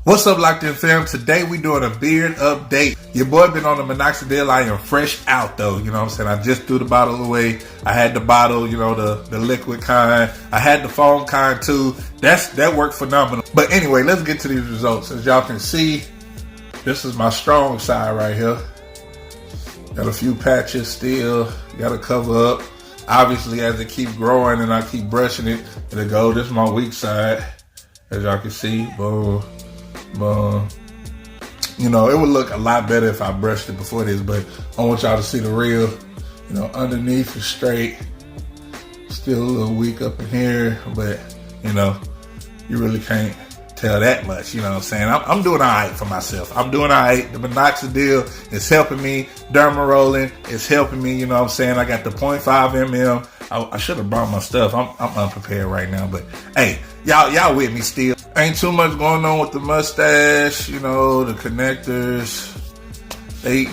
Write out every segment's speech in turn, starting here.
What's up, Loc'd in fam? Today we doing a beard update. Your boy been on the Minoxidil. I am fresh out though, you know what I'm saying? I just threw the bottle away. I had the bottle, you know, the liquid kind. I had the foam kind too. That worked phenomenal. But anyway, let's get to these results. As y'all can see, this is my strong side right here. Got a few patches still. Got to cover up. Obviously, as it keep growing and I keep brushing it, it'll go. This is my weak side. As y'all can see, boom. You know, it would look a lot better if I brushed it before this, but I want y'all to see the real. You know, underneath is straight. Still a little weak up in here, but you know, you really can't tell that much. You know what I'm saying? I'm doing all right for myself. I'm doing all right. The Minoxidil is helping me. Derma rolling is helping me. You know what I'm saying? I got the 0.5 mm. I should have brought my stuff. I'm unprepared right now, but hey, y'all with me still. Ain't too much going on with the mustache, you know, the connectors. They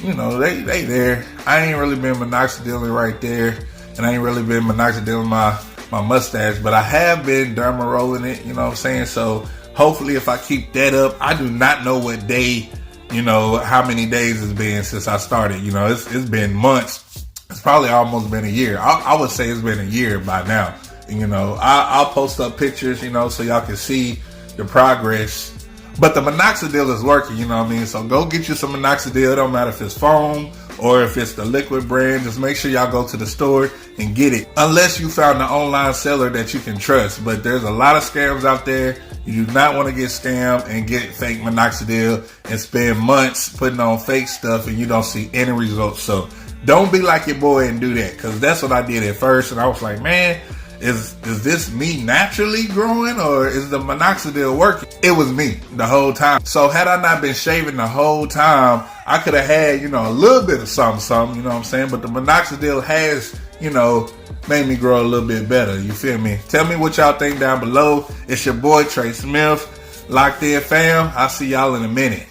there. I ain't really been minoxidilling right there, and I ain't really been minoxidilling my mustache, but I have been derma rolling it, you know what I'm saying? So hopefully if I keep that up, I do not know what day, you know, how many days it's been since I started. You know, it's been months. It's probably almost been a year. I would say it's been a year by now. And, you know, I'll post up pictures, you know, so y'all can see the progress. But the minoxidil is working, you know what I mean? So go get you some minoxidil. It don't matter if it's foam or if it's the liquid brand. Just make sure y'all go to the store and get it. Unless you found an online seller that you can trust. But there's a lot of scams out there. You do not want to get scammed and get fake minoxidil and spend months putting on fake stuff and you don't see any results. So don't be like your boy and do that, because that's what I did at first. And I was like, man, is this me naturally growing or is the minoxidil working? It was me the whole time. So had I not been shaving the whole time, I could have had, you know, a little bit of something, you know what I'm saying? But the minoxidil has, you know, made me grow a little bit better. You feel me? Tell me what y'all think down below. It's your boy Trey Smith, Loc'd in fam. I'll see y'all in a minute.